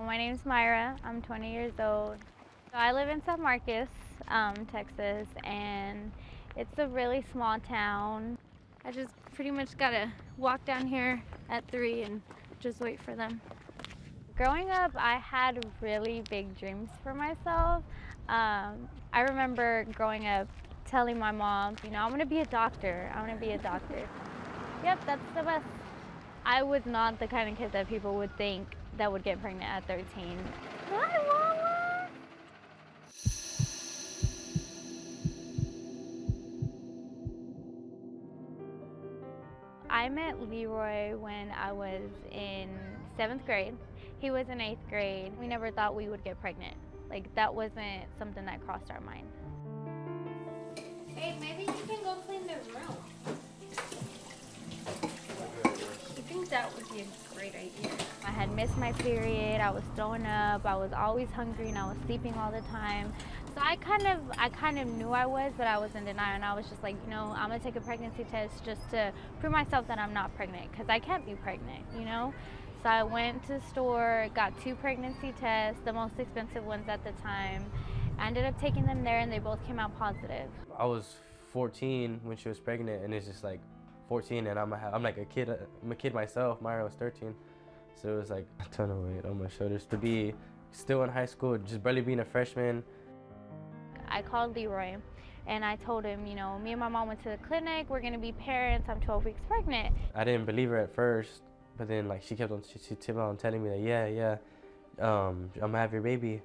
My name's Myra. I'm 20 years old. So I live in San Marcos, Texas, and it's a really small town. I just pretty much gotta walk down here at 3 and just wait for them. Growing up, I had really big dreams for myself. I remember growing up telling my mom, I'm gonna be a doctor. I wanna be a doctor. Yep, that's the best. I was not the kind of kid that people would think that would get pregnant at 13. Hi, Mama! I met Leroy when I was in 7th grade. He was in 8th grade. We never thought we would get pregnant. Like, that wasn't something that crossed our mind. Hey, maybe you can go clean the room. I think that would be a great idea. I had missed my period, I was throwing up, I was always hungry, and I was sleeping all the time. So I kind of knew I was, but I was in denial, and I was just like, I'm gonna take a pregnancy test just to prove myself that I'm not pregnant, because I can't be pregnant, So I went to the store, got 2 pregnancy tests, the most expensive ones at the time. I ended up taking them there, and they both came out positive. I was 14 when she was pregnant, and it's just like 14, and I'm like a kid. I'm a kid myself. Myra was 13, so it was like a ton of weight on my shoulders to be still in high school, just barely being a freshman. I called Leroy, and I told him, me and my mom went to the clinic. We're gonna be parents. I'm 12 weeks pregnant. I didn't believe her at first, but then like she kept on telling me that yeah, I'm gonna have your baby.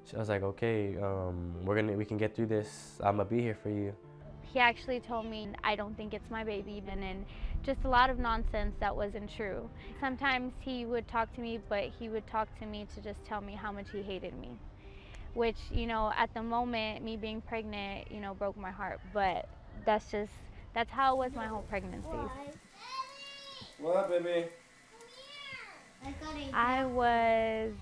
So I was like, okay, we can get through this. I'm gonna be here for you. He actually told me, I don't think it's my baby even, and just a lot of nonsense that wasn't true. Sometimes he would talk to me, but he would talk to me to just tell me how much he hated me, which, at the moment, me being pregnant, broke my heart, but that's how it was my whole pregnancy. What, baby? I was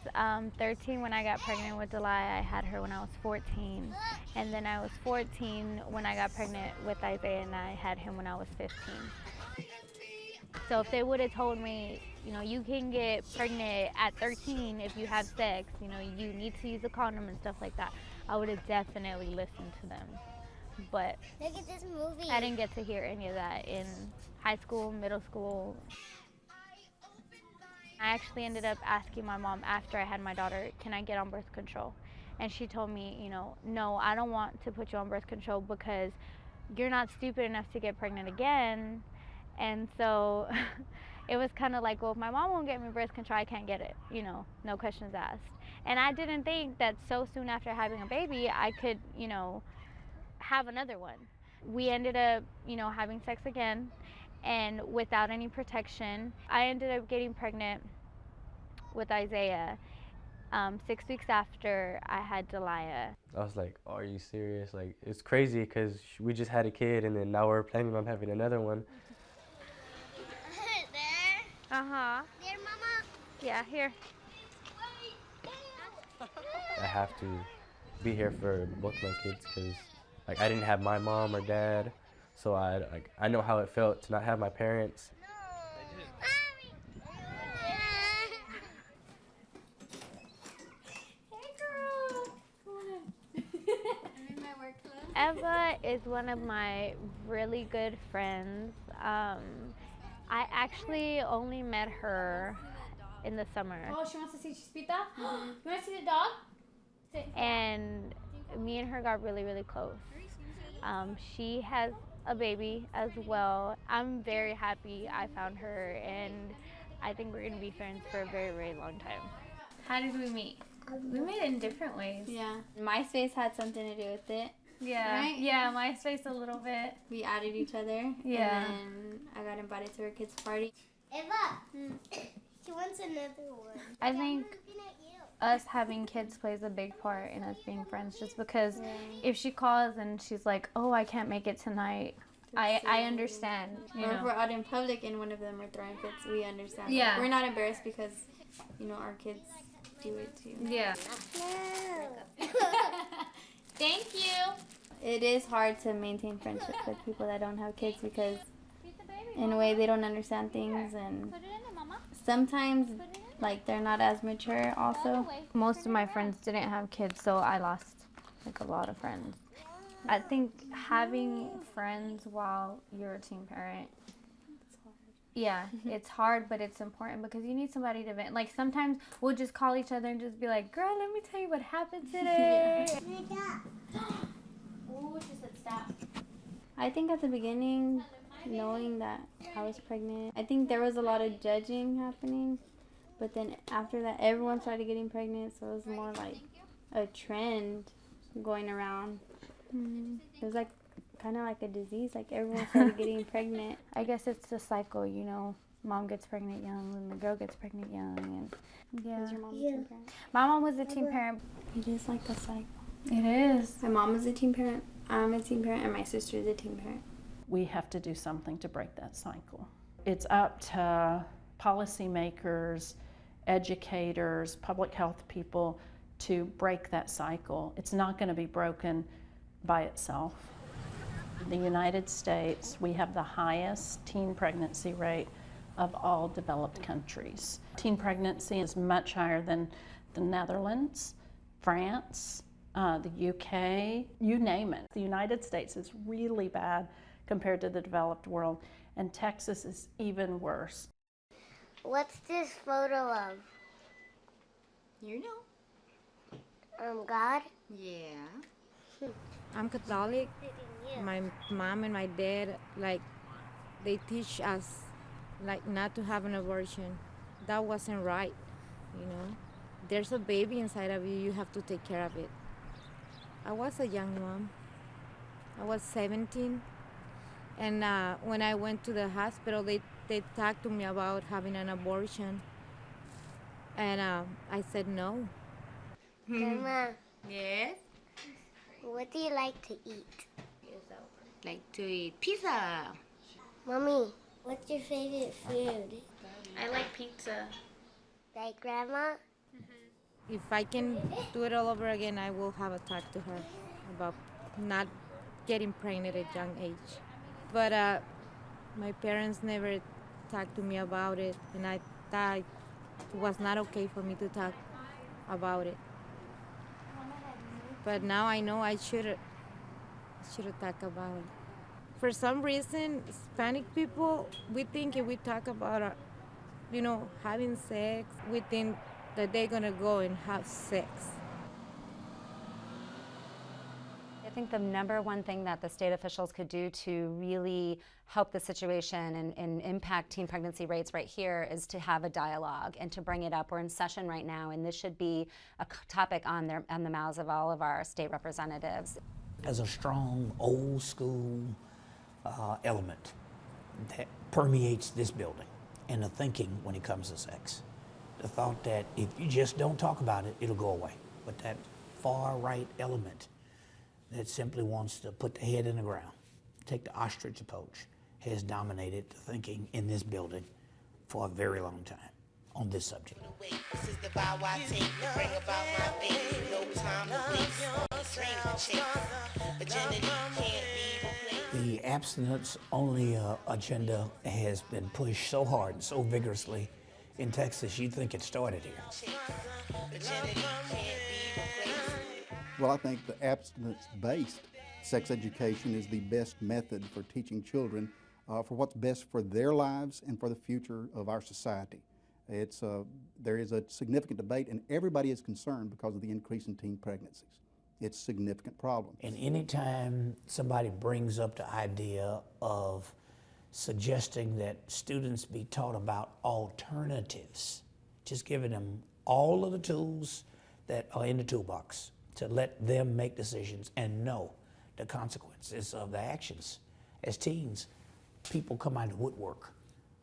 13 when I got pregnant with Delia. I had her when I was 14. And then I was 14 when I got pregnant with Isaiah, and I had him when I was 15. So if they would have told me, you can get pregnant at 13 if you have sex, you need to use a condom and stuff like that, I would have definitely listened to them. But look at this movie. I didn't get to hear any of that in high school, middle school. I actually ended up asking my mom after I had my daughter, can I get on birth control? And she told me, no, I don't want to put you on birth control because you're not stupid enough to get pregnant again. And so it was kind of like, well, if my mom won't get me birth control, I can't get it, no questions asked. And I didn't think that so soon after having a baby, I could, have another one. We ended up, having sex again, and without any protection. I ended up getting pregnant with Isaiah 6 weeks after I had Delia. I was like, are you serious? Like, it's crazy because we just had a kid, and then now we're planning on having another one. There. Uh-huh. There, Mama. Yeah, here. I have to be here for both my kids because like I didn't have my mom or dad, so I know how it felt to not have my parents. Eva is one of my really good friends. I actually only met her in the summer. Oh, she wants to see Chispita? Mm-hmm. You want to see the dog? And me and her got really, really close. She has a baby as well. I'm very happy I found her, and I think we're going to be friends for a very, very long time. How did we meet? We met in different ways. Yeah. MySpace had something to do with it. Yeah. Right? Yeah, MySpace a little bit. We added each other. Yeah. And I got invited to her kid's party. Eva, she wants another one. I think us having kids plays a big part in us being friends, just because if she calls and she's like, oh, I can't make it tonight, I understand. Or if we're out in public and one of them are throwing fits, we understand. Yeah. Like, we're not embarrassed because, our kids do it too. Yeah. Thank you. It is hard to maintain friendships with people that don't have kids because in a way they don't understand things, and sometimes Like they're not as mature also. Most of my friends didn't have kids, so I lost like a lot of friends. I think having friends while you're a teen parent, yeah, it's hard, but it's important because you need somebody to vent. Like sometimes we'll just call each other and just be like, "Girl, let me tell you what happened today." Ooh, she said stop. I think at the beginning, knowing that I was pregnant, I think there was a lot of judging happening. But then after that, everyone started getting pregnant, so it was more like a trend going around. It was like kind of like a disease, like everyone started getting pregnant. I guess it's the cycle, you know. Mom gets pregnant young and the girl gets pregnant young, and yeah. Was your mom a teen parent? My mom was a teen parent. It is like a cycle. It is. My mom is a teen parent, I'm a teen parent, and my sister is a teen parent. We have to do something to break that cycle. It's up to policymakers, educators, public health people to break that cycle. It's not going to be broken by itself. In the United States, we have the highest teen pregnancy rate of all developed countries. Teen pregnancy is much higher than the Netherlands, France, the UK, you name it. The United States is really bad compared to the developed world, and Texas is even worse. What's this photo of? You know. God? Yeah. I'm Catholic. My mom and my dad, like, they teach us, like, not to have an abortion. That wasn't right, you know. There's a baby inside of you, you have to take care of it. I was a young mom. I was 17. And when I went to the hospital, they talked to me about having an abortion. And I said no. Grandma, Yes. what do you like to eat? Like to eat pizza. Mommy, what's your favorite food? I like pizza. Like Grandma? If I can do it all over again, I will have a talk to her about not getting pregnant at a young age. But my parents never talked to me about it, and I thought it was not okay for me to talk about it. But now I know I should have talked about it. For some reason, Hispanic people, we think if we talk about, having sex, we think that they're gonna go and have sex. I think the number one thing that the state officials could do to really help the situation and impact teen pregnancy rates right here is to have a dialogue and to bring it up. We're in session right now, and this should be a topic on the mouths of all of our state representatives. As a strong, old school element that permeates this building and the thinking when it comes to sex. The thought that if you just don't talk about it, it'll go away. But that far right element that simply wants to put the head in the ground, take the ostrich approach, has dominated the thinking in this building for a very long time on this subject. This is the vow I take to bring about my baby. No time to waste. Virginity can't be replaced. The abstinence-only agenda has been pushed so hard and so vigorously in Texas, you'd think it started here. Virginity can't be replaced. Well, I think the abstinence-based sex education is the best method for teaching children for what's best for their lives and for the future of our society. There is a significant debate, and everybody is concerned because of the increase in teen pregnancies. It's a significant problem. And anytime somebody brings up the idea of suggesting that students be taught about alternatives, just giving them all of the tools that are in the toolbox to let them make decisions and know the consequences of their actions. As teens, people come out of the woodwork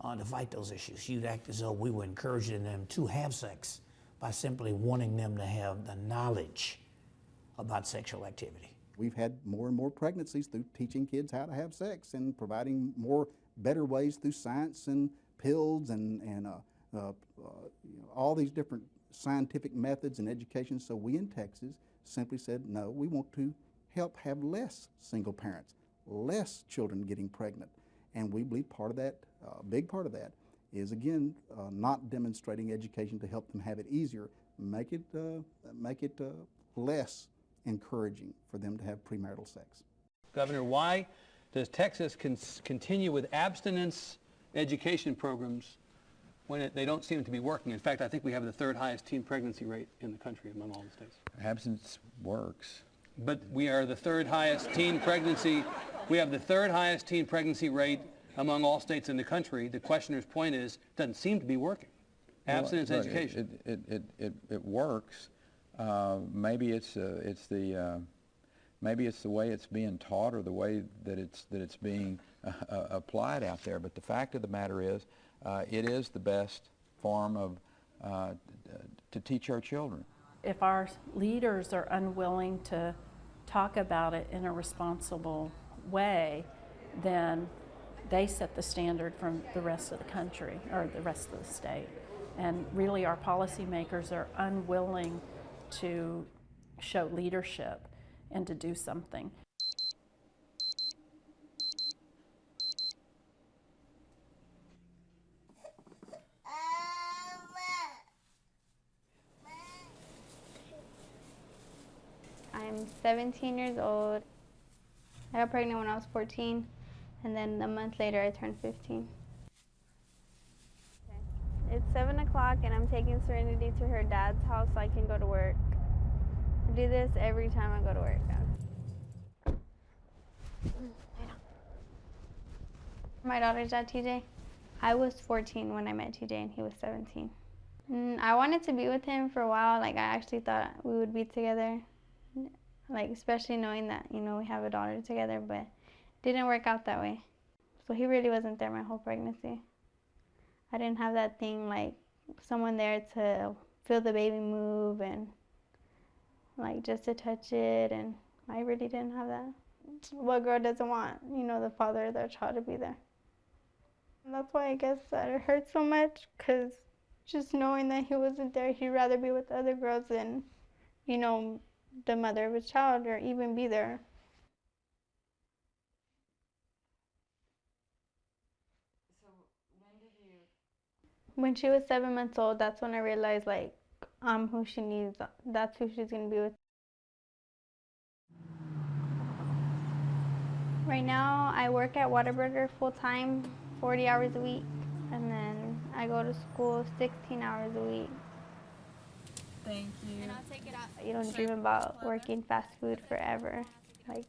to fight those issues. You'd act as though we were encouraging them to have sex by simply wanting them to have the knowledge about sexual activity. We've had more and more pregnancies through teaching kids how to have sex and providing better ways through science and pills and all these different scientific methods and education. So we in Texas simply said, no, we want to help have less single parents, less children getting pregnant. And we believe part of that, a big part of that, is, again, not demonstrating education to help them have it easier. Make it less encouraging for them to have premarital sex. Governor, why does Texas continue with abstinence education programs when they don't seem to be working? In fact, I think we have the third highest teen pregnancy rate in the country among all the states. Abstinence works. But we are the third highest teen pregnancy. We have the third highest teen pregnancy rate among all states in the country. The questioner's point is, it doesn't seem to be working. Abstinence education. It works. Maybe it's the way it's being taught or the way that it's being applied out there. But the fact of the matter is, it is the best form of to teach our children. If our leaders are unwilling to talk about it in a responsible way, then they set the standard from the rest of the country or the rest of the state. And really our policymakers are unwilling to show leadership and to do something. I'm 17 years old. I got pregnant when I was 14, and then a month later I turned 15. It's 7 o'clock and I'm taking Serenity to her dad's house so I can go to work. I do this every time I go to work. My daughter's at TJ. I was 14 when I met TJ and he was 17. I wanted to be with him for a while. Like, I actually thought we would be together. Like, especially knowing that, you know, we have a daughter together, but it didn't work out that way. So he really wasn't there my whole pregnancy. I didn't have that thing, like, someone there to feel the baby move and, like, just to touch it, and I really didn't have that. What girl doesn't want, you know, the father of their child to be there? And that's why I guess that it hurts so much, because just knowing that he wasn't there, he'd rather be with other girls than, you know, the mother of his child, or even be there. When she was 7 months old, that's when I realized, like, I'm who she needs. That's who she's going to be with. Right now, I work at Whataburger full-time, 40 hours a week. And then I go to school 16 hours a week. Thank you. And I'll take it out. You don't dream about working fast food forever. Like,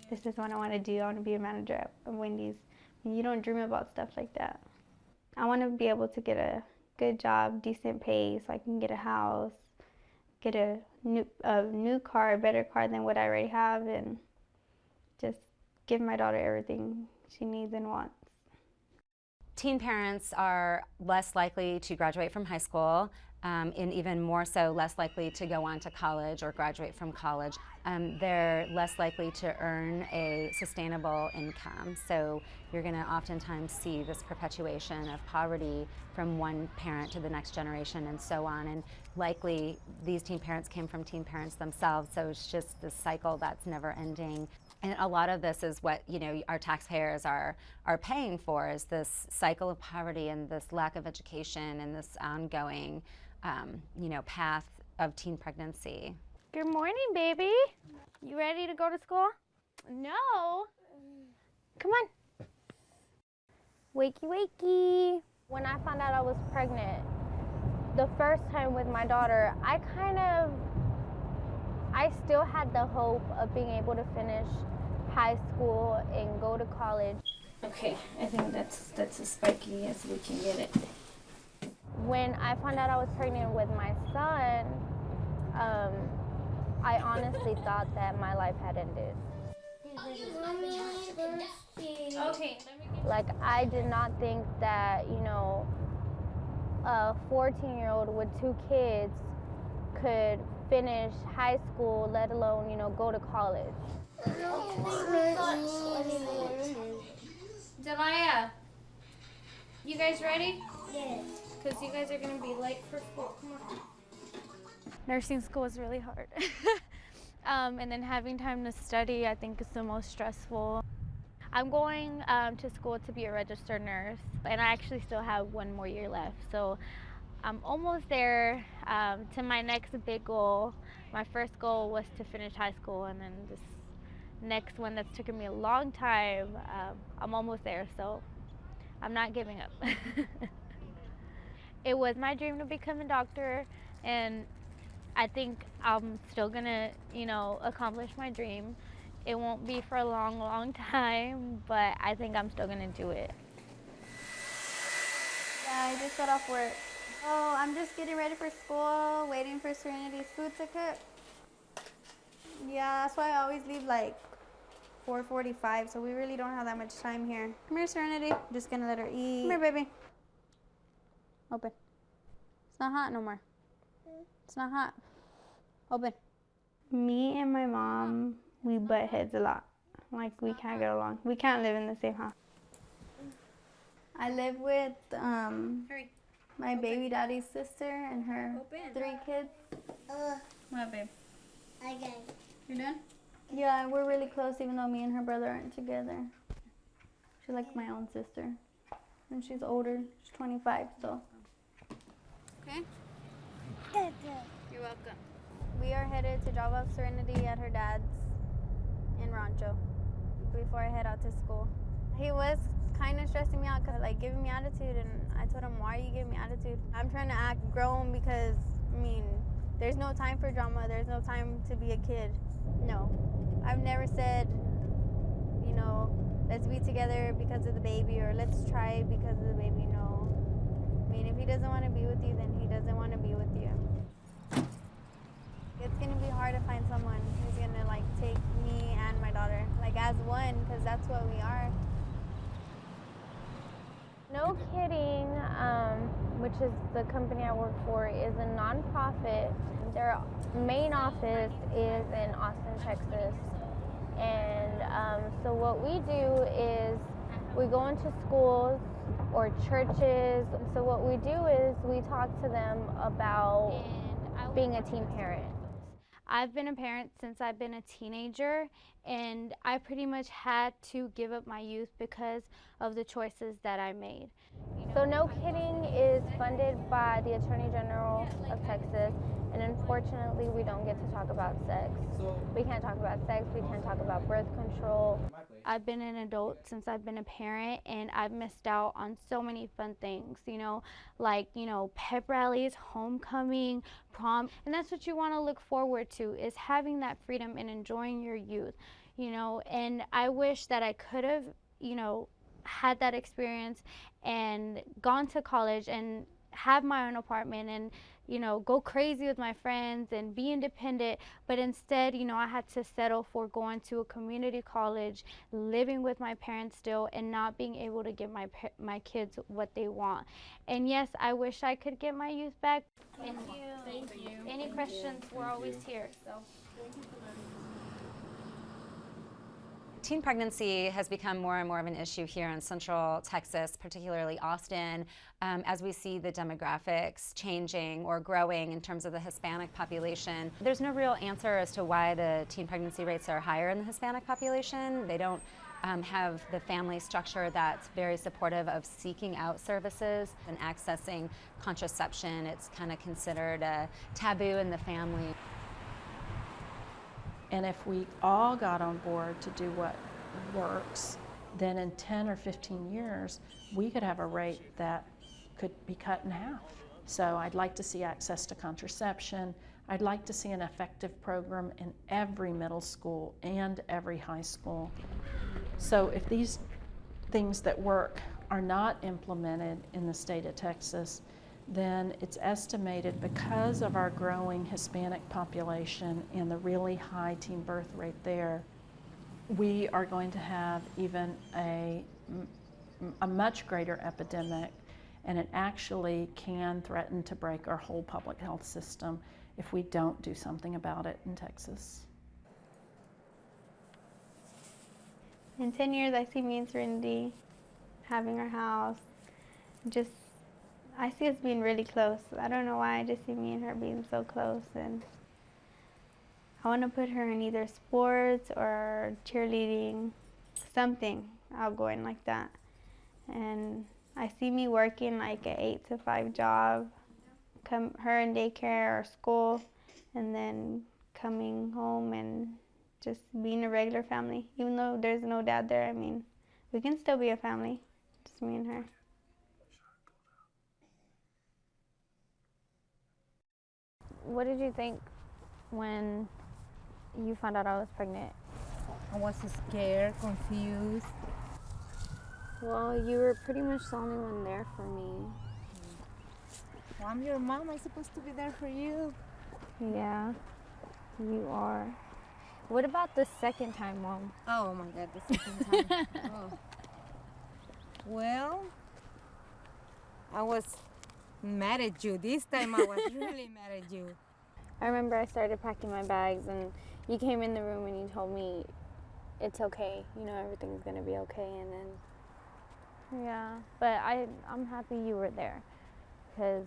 this is what I want to do. I want to be a manager at Wendy's. And you don't dream about stuff like that. I want to be able to get a good job, decent pay, so I can get a house, get a new car, a better car than what I already have, and just give my daughter everything she needs and wants. Teen parents are less likely to graduate from high school, and even more so less likely to go on to college or graduate from college. They're less likely to earn a sustainable income. So you're going to oftentimes see this perpetuation of poverty from one parent to the next generation and so on. And likely these teen parents came from teen parents themselves, so it's just this cycle that's never ending. And a lot of this is what, you know, our taxpayers are paying for, is this cycle of poverty and this lack of education and this ongoing, you know, path of teen pregnancy. Good morning, baby. You ready to go to school? No. Come on. Wakey, wakey. When I found out I was pregnant, the first time with my daughter, I still had the hope of being able to finish high school and go to college. Okay, I think that's as spiky as we can get it. When I found out I was pregnant with my son, I honestly thought that my life had ended. Okay. Like, I did not think that, you know, a 14-year-old with 2 kids could finish high school, let alone, you know, go to college. Delia, you guys ready? Yes. Because you guys are going to be late for school. Come on. Nursing school is really hard. And then having time to study, I think, is the most stressful. I'm going to school to be a registered nurse, and I actually still have 1 more year left. So I'm almost there to my next big goal. My first goal was to finish high school, and then this next one that's taken me a long time, I'm almost there, so I'm not giving up. It was my dream to become a doctor, and I think I'm still gonna, accomplish my dream. It won't be for a long, long time, but I think I'm still gonna do it. Yeah, I just got off work. Oh, I'm just getting ready for school, waiting for Serenity's food to cook. Yeah, that's why I always leave like 4:45, so we really don't have that much time here. Come here, Serenity. I'm just gonna let her eat. Come here, baby. Open. It's not hot no more. It's not hot. Open. Me and my mom, we butt heads a lot. Like, we can't get along. We can't live in the same house. I live with my baby daddy's sister and her 3 kids. What, babe? Okay. You're done? Yeah, we're really close, even though me and her brother aren't together. She's like my own sister. And she's older. She's 25, so. Okay? You're welcome. We are headed to drop off Serenity at her dad's in Rancho before I head out to school. He was kind of stressing me out, because like giving me attitude, and I told him, why are you giving me attitude? I'm trying to act grown because, I mean, there's no time for drama. There's no time to be a kid. No. I've never said, let's be together because of the baby, or let's try because of the baby. No. I mean, if he doesn't want to be with you, then he doesn't want to be with you. It's going to be hard to find someone who's going to like take me and my daughter like as one, because that's what we are. No Kidding, which is the company I work for, is a nonprofit. Their main office is in Austin, Texas. And so what we do is we go into schools or churches. So what we do is we talk to them about being a teen parent. I've been a parent since I've been a teenager, and I pretty much had to give up my youth because of the choices that I made. So No Kidding is funded by the Attorney General of Texas, and unfortunately we don't get to talk about sex. We can't talk about sex, we can't talk about birth control. I've been an adult since I've been a parent, and I've missed out on so many fun things, like, pep rallies, homecoming, prom. And that's what you want to look forward to, is having that freedom and enjoying your youth, and I wish that I could have, had that experience and gone to college and have my own apartment and, go crazy with my friends and be independent. But instead, I had to settle for going to a community college, living with my parents still, and not being able to give my kids what they want. And yes, I wish I could get my youth back. Thank you. Thank you. Any questions, we're always here. So. Teen pregnancy has become more and more of an issue here in Central Texas, particularly Austin, as we see the demographics changing or growing in terms of the Hispanic population. There's no real answer as to why the teen pregnancy rates are higher in the Hispanic population. They don't have the family structure that's very supportive of seeking out services and accessing contraception. It's kind of considered a taboo in the family. And if we all got on board to do what works, then in 10 or 15 years, we could have a rate that could be cut in half. So I'd like to see access to contraception. I'd like to see an effective program in every middle school and every high school. So if these things that work are not implemented in the state of Texas, then it's estimated, because of our growing Hispanic population and the really high teen birth rate there, we are going to have even a much greater epidemic, and it actually can threaten to break our whole public health system if we don't do something about it in Texas. In 10 years, I see me and Serenity having our house. I see us being really close. I don't know why, I just see me and her being so close. And I want to put her in either sports or cheerleading, something. outgoing like that. And I see me working like an 8 to 5 job, her in daycare or school, and then coming home and just being a regular family. Even though there's no dad there, I mean, we can still be a family, just me and her. What did you think when you found out I was pregnant? I was scared, confused. Well, you were pretty much the only one there for me. Well, I'm your mom. I'm supposed to be there for you. Yeah, you are. What about the second time, Mom? Oh my God, the second time. Oh. Well, I was mad at you. This time I was really mad at you. I remember I started packing my bags and you came in the room and you told me it's okay, you know, everything's gonna be okay. And then, yeah, but I'm happy you were there, because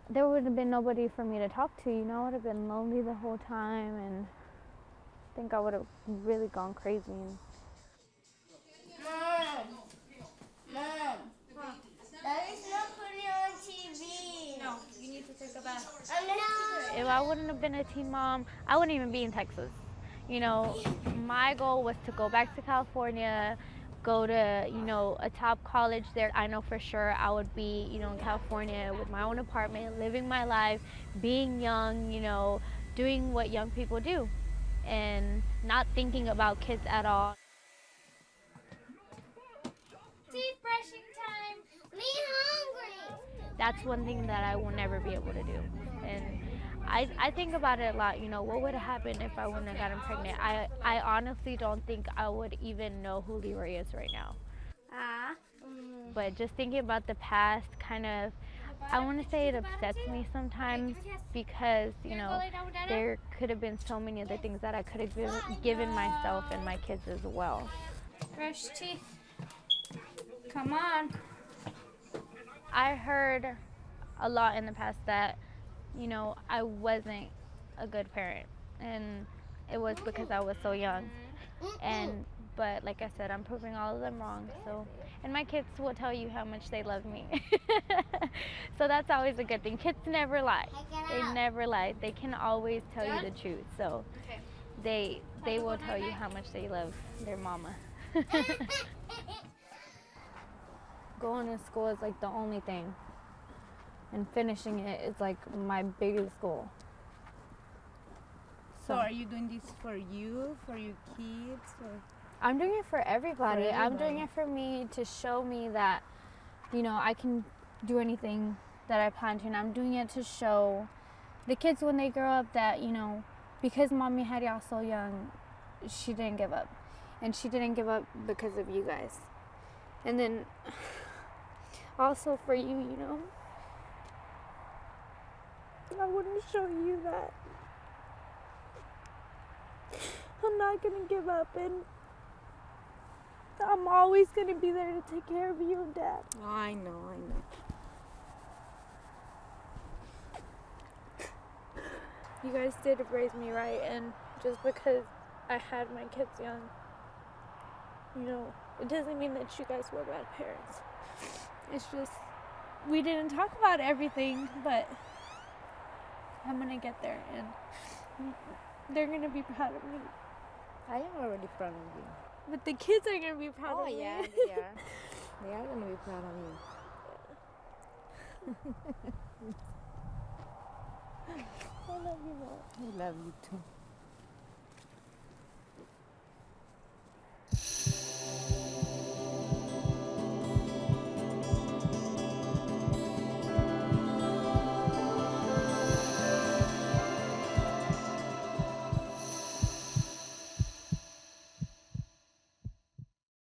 there would have been nobody for me to talk to, you know. I would have been lonely the whole time, and I think I would have really gone crazy. Mom, Daddy's not putting on TV. No, you need to take a bath. No. If I wouldn't have been a teen mom, I wouldn't even be in Texas. You know, my goal was to go back to California, go to, you know, a top college there. I know for sure I would be, you know, in California with my own apartment, living my life, being young, you know, doing what young people do, and not thinking about kids at all. Teeth brushing time. Me hungry. That's one thing that I will never be able to do. And I think about it a lot, you know, what would have happened if I wouldn't have gotten pregnant? I honestly don't think I would even know who Leroy is right now. But just thinking about the past kind of, I want to say it upsets me sometimes, because, you know, there could have been so many other things that I could have given myself and my kids as well. Brush teeth. Come on. I heard a lot in the past that, you know, I wasn't a good parent, and it was because I was so young. But like I said, I'm proving all of them wrong. So, and my kids will tell you how much they love me. So that's always a good thing. Kids never lie. They never lie. They can always tell you the truth. So they will tell you how much they love their mama. Going to school is like the only thing, and finishing it is like my biggest goal. So are you doing this for you, for your kids, or? I'm doing it for everybody. For everybody. I'm doing it for me, to show me that, you know, I can do anything that I plan to, and I'm doing it to show the kids when they grow up that, you know, because Mommy had y'all so young, she didn't give up, and she didn't give up because of you guys. And then also for you, you know, I want to show you that I'm not going to give up, and I'm always going to be there to take care of you and Dad. Oh, I know. You guys did raise me right, and just because I had my kids young, you know, it doesn't mean that you guys were bad parents. It's just, we didn't talk about everything, but I'm going to get there, and they're going to be proud of me. I am already proud of you. But the kids are going to be proud of me. Oh, yeah, they are. They are going to be proud of you. I love you, Mom. I love you too.